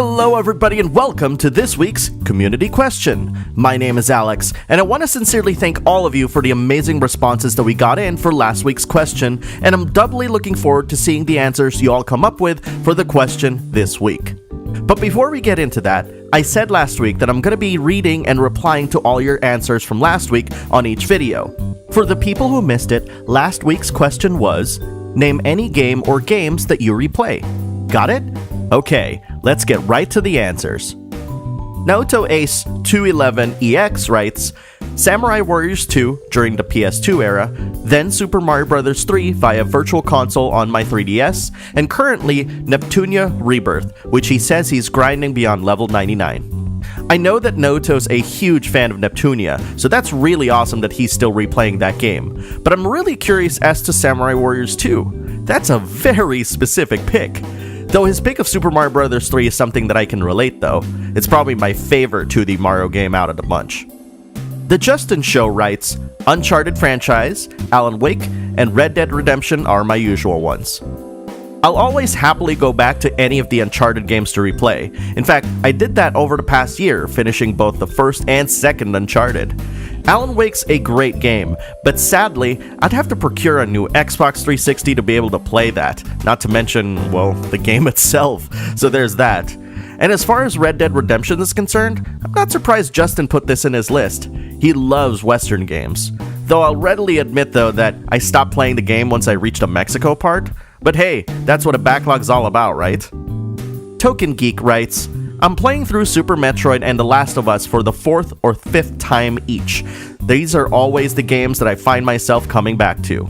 Hello everybody and welcome to this week's Community Question. My name is Alex, and I want to sincerely thank all of you for the amazing responses that we got in for last week's question, and I'm doubly looking forward to seeing the answers you all come up with for the question this week. But before we get into that, I said last week that I'm going to be reading and replying to all your answers from last week on each video. For the people who missed it, last week's question was, name any game or games that you replay. Got it? Okay, let's get right to the answers. Naoto Ace 211EX writes, Samurai Warriors 2 during the PS2 era, then Super Mario Bros. 3 via Virtual Console on my 3DS, and currently Neptunia Rebirth, which he says he's grinding beyond level 99. I know that Naoto's a huge fan of Neptunia, so that's really awesome that he's still replaying that game, but I'm really curious as to Samurai Warriors 2. That's a very specific pick. Though his pick of Super Mario Bros. 3 is something that I can relate though. It's probably my favorite 2D Mario game out of the bunch. The Justin Show writes, Uncharted franchise, Alan Wake, and Red Dead Redemption are my usual ones. I'll always happily go back to any of the Uncharted games to replay. In fact, I did that over the past year, finishing both the first and second Uncharted. Alan Wake's a great game, but sadly, I'd have to procure a new Xbox 360 to be able to play that, not to mention, well, the game itself, so there's that. And as far as Red Dead Redemption is concerned, I'm not surprised Justin put this in his list. He loves Western games. Though I'll readily admit though that I stopped playing the game once I reached the Mexico part, but hey, that's what a backlog's all about, right? Token Geek writes, I'm playing through Super Metroid and The Last of Us for the 4th or 5th time each. These are always the games that I find myself coming back to.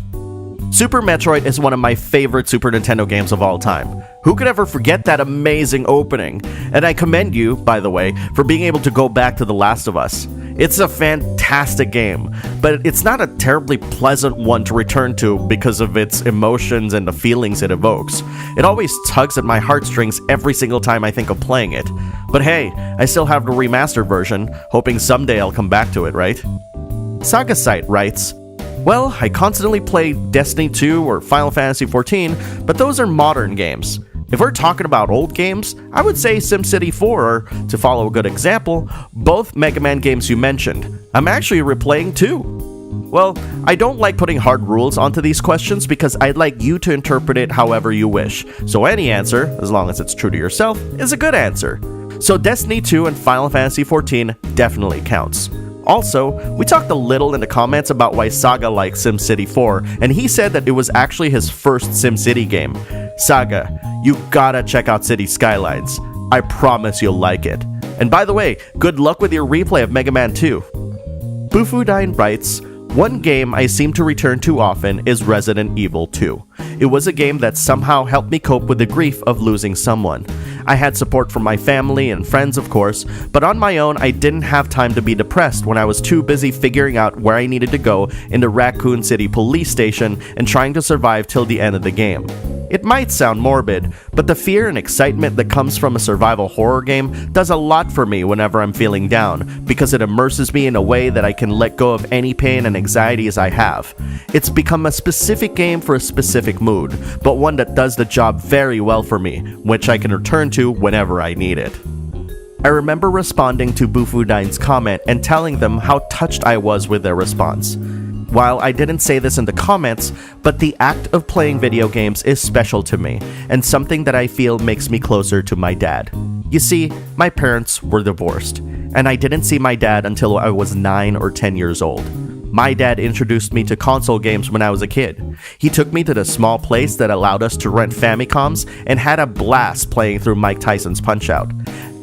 Super Metroid is one of my favorite Super Nintendo games of all time. Who could ever forget that amazing opening? And I commend you, by the way, for being able to go back to The Last of Us. It's a fantastic game, but it's not a terribly pleasant one to return to because of its emotions and the feelings it evokes. It always tugs at my heartstrings every single time I think of playing it. But hey, I still have the remastered version, hoping someday I'll come back to it, right? Sagasite writes, well, I constantly play Destiny 2 or Final Fantasy XIV, but those are modern games. If we're talking about old games, I would say SimCity 4 or, to follow a good example, both Mega Man games you mentioned. I'm actually replaying too. Well, I don't like putting hard rules onto these questions because I'd like you to interpret it however you wish. So any answer, as long as it's true to yourself, is a good answer. So Destiny 2 and Final Fantasy XIV definitely counts. Also, we talked a little in the comments about why Saga likes SimCity 4, and he said that it was actually his first SimCity game. Saga, you gotta check out City Skylines. I promise you'll like it. And by the way, good luck with your replay of Mega Man 2. Bufudine writes, one game I seem to return to often is Resident Evil 2. It was a game that somehow helped me cope with the grief of losing someone. I had support from my family and friends, of course, but on my own, I didn't have time to be depressed when I was too busy figuring out where I needed to go in the Raccoon City police station and trying to survive till the end of the game. It might sound morbid, but the fear and excitement that comes from a survival horror game does a lot for me whenever I'm feeling down, because it immerses me in a way that I can let go of any pain and anxieties I have. It's become a specific game for a specific mood, but one that does the job very well for me, which I can return to whenever I need it. I remember responding to Bufudine's comment and telling them how touched I was with their response. While I didn't say this in the comments, but the act of playing video games is special to me, and something that I feel makes me closer to my dad. You see, my parents were divorced, and I didn't see my dad until I was 9 or 10 years old. My dad introduced me to console games when I was a kid. He took me to the small place that allowed us to rent Famicoms and had a blast playing through Mike Tyson's Punch-Out!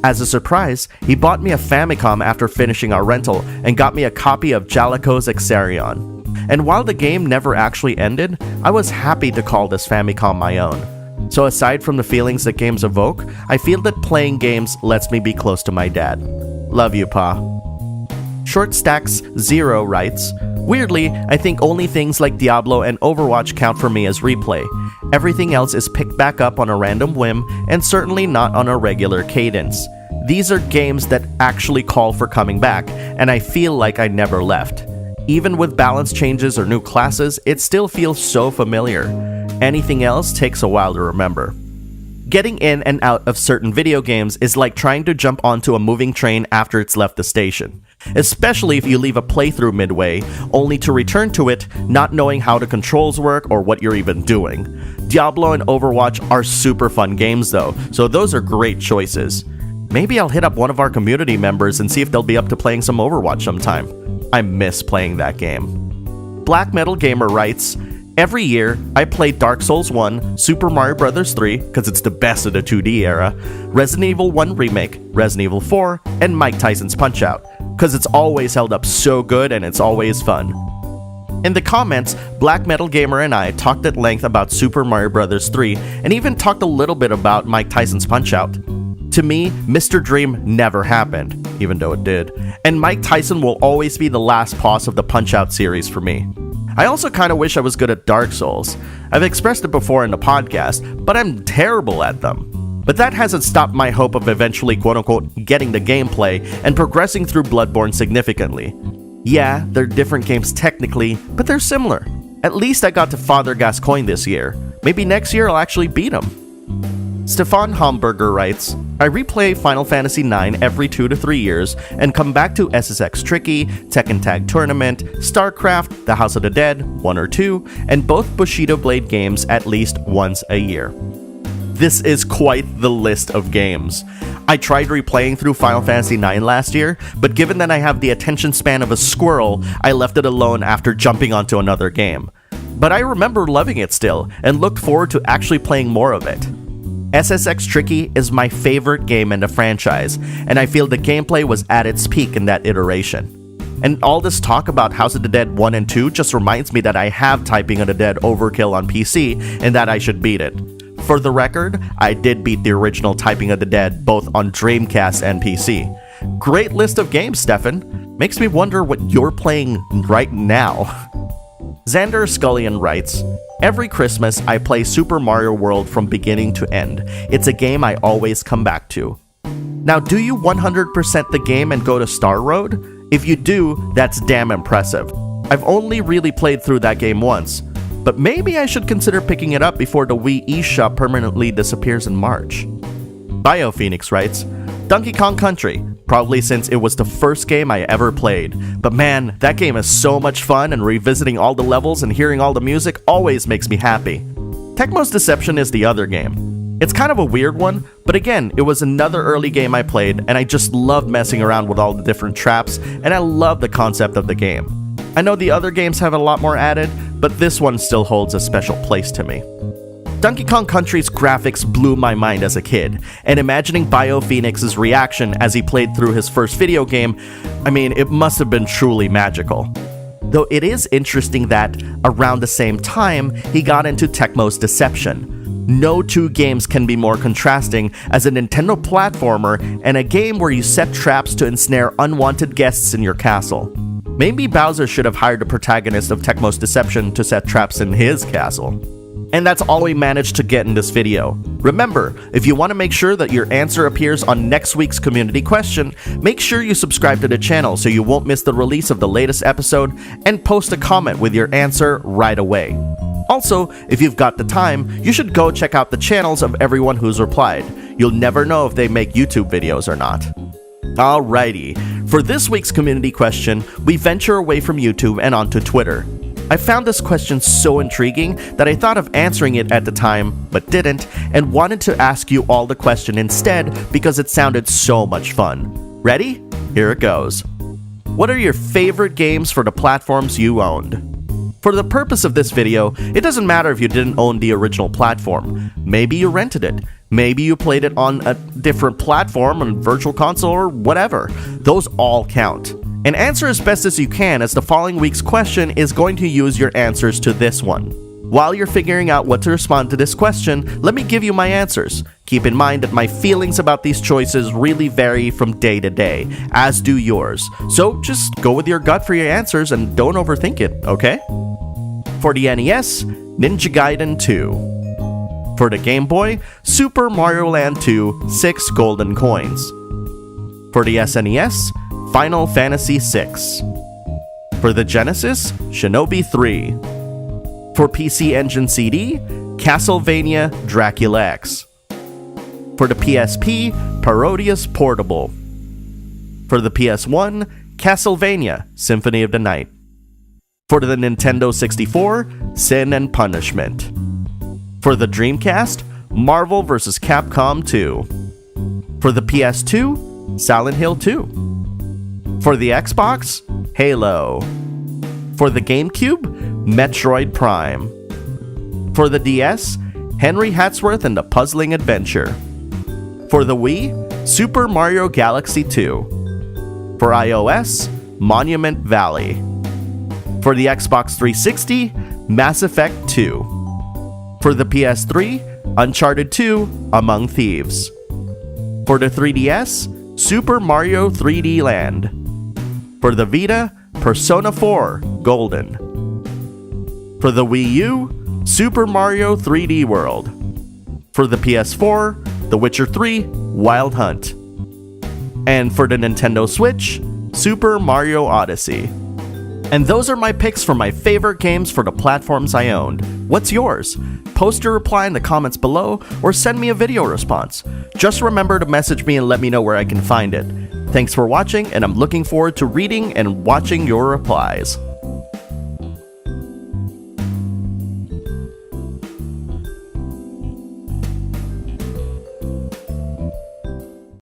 As a surprise, he bought me a Famicom after finishing our rental and got me a copy of Jaleco's Exarion. And while the game never actually ended, I was happy to call this Famicom my own. So aside from the feelings that games evoke, I feel that playing games lets me be close to my dad. Love you, Pa. Short Stacks 0 writes, weirdly, I think only things like Diablo and Overwatch count for me as replay. Everything else is picked back up on a random whim and certainly not on a regular cadence. These are games that actually call for coming back, and I feel like I never left. Even with balance changes or new classes, it still feels so familiar. Anything else takes a while to remember. Getting in and out of certain video games is like trying to jump onto a moving train after it's left the station. Especially if you leave a playthrough midway, only to return to it not knowing how the controls work or what you're even doing. Diablo and Overwatch are super fun games though, so those are great choices. Maybe I'll hit up one of our community members and see if they'll be up to playing some Overwatch sometime. I miss playing that game. Black Metal Gamer writes, every year, I play Dark Souls 1, Super Mario Bros. 3, because it's the best of the 2D era, Resident Evil 1 Remake, Resident Evil 4, and Mike Tyson's Punch-Out, because it's always held up so good and it's always fun. In the comments, Black Metal Gamer and I talked at length about Super Mario Bros. 3, and even talked a little bit about Mike Tyson's Punch-Out. To me, Mr. Dream never happened, even though it did, and Mike Tyson will always be the last boss of the Punch-Out series for me. I also kinda wish I was good at Dark Souls. I've expressed it before in the podcast, but I'm terrible at them. But that hasn't stopped my hope of eventually quote-unquote getting the gameplay and progressing through Bloodborne significantly. Yeah, they're different games technically, but they're similar. At least I got to Father Gascoigne this year. Maybe next year I'll actually beat him. Stefan Homburger writes, I replay Final Fantasy IX every 2 to 3 years and come back to SSX Tricky, Tekken Tag Tournament, StarCraft, The House of the Dead, 1 or 2, and both Bushido Blade games at least once a year. This is quite the list of games. I tried replaying through Final Fantasy IX last year, but given that I have the attention span of a squirrel, I left it alone after jumping onto another game. But I remember loving it still, and looked forward to actually playing more of it. SSX Tricky is my favorite game in the franchise, and I feel the gameplay was at its peak in that iteration. And all this talk about House of the Dead 1 and 2 just reminds me that I have Typing of the Dead Overkill on PC, and that I should beat it. For the record, I did beat the original Typing of the Dead both on Dreamcast and PC. Great list of games, Stefan. Makes me wonder what you're playing right now. Xander Scullion writes, every Christmas I play Super Mario World from beginning to end. It's a game I always come back to. Now, do you 100% the game and go to Star Road? If you do, that's damn impressive. I've only really played through that game once, but maybe I should consider picking it up before the Wii eShop permanently disappears in March. BioPhoenix writes, Donkey Kong Country, probably since it was the first game I ever played. But man, that game is so much fun, and revisiting all the levels and hearing all the music always makes me happy. Tecmo's Deception is the other game. It's kind of a weird one, but again, it was another early game I played, and I just loved messing around with all the different traps, and I love the concept of the game. I know the other games have a lot more added, but this one still holds a special place to me. Donkey Kong Country's graphics blew my mind as a kid, and imagining BioPhoenix's reaction as he played through his first video game, I mean, it must have been truly magical. Though it is interesting that, around the same time, he got into Tecmo's Deception. No two games can be more contrasting as a Nintendo platformer and a game where you set traps to ensnare unwanted guests in your castle. Maybe Bowser should have hired the protagonist of Tecmo's Deception to set traps in his castle. And that's all we managed to get in this video. Remember, if you want to make sure that your answer appears on next week's community question, make sure you subscribe to the channel so you won't miss the release of the latest episode, and post a comment with your answer right away. Also, if you've got the time, you should go check out the channels of everyone who's replied. You'll never know if they make YouTube videos or not. Alrighty, for this week's community question, we venture away from YouTube and onto Twitter. I found this question so intriguing that I thought of answering it at the time, but didn't, and wanted to ask you all the question instead because it sounded so much fun. Ready? Here it goes. What are your favorite games for the platforms you owned? For the purpose of this video, it doesn't matter if you didn't own the original platform. Maybe you rented it. Maybe you played it on a different platform, on Virtual Console, or whatever. Those all count. And answer as best as you can, as the following week's question is going to use your answers to this one. While you're figuring out what to respond to this question, let me give you my answers. Keep in mind that my feelings about these choices really vary from day to day, as do yours. So just go with your gut for your answers and don't overthink it, okay? For the NES, Ninja Gaiden 2. For the Game Boy, Super Mario Land 2, 6 golden coins. For the SNES, Final Fantasy VI. For the Genesis, Shinobi 3. For PC Engine CD, Castlevania Dracula X. For the PSP, Parodius Portable. For the PS1, Castlevania Symphony of the Night. For the Nintendo 64, Sin and Punishment. For the Dreamcast, Marvel vs. Capcom 2. For the PS2, Silent Hill 2. For the Xbox, Halo. For the GameCube, Metroid Prime. For the DS, Henry Hatsworth and the Puzzling Adventure. For the Wii, Super Mario Galaxy 2. For iOS, Monument Valley. For the Xbox 360, Mass Effect 2. For the PS3, Uncharted 2, Among Thieves. For the 3DS, Super Mario 3D Land. For the Vita, Persona 4, Golden. For the Wii U, Super Mario 3D World. For the PS4, The Witcher 3, Wild Hunt. And for the Nintendo Switch, Super Mario Odyssey. And those are my picks for my favorite games for the platforms I owned. What's yours? Post your reply in the comments below or send me a video response. Just remember to message me and let me know where I can find it. Thanks for watching, and I'm looking forward to reading and watching your replies.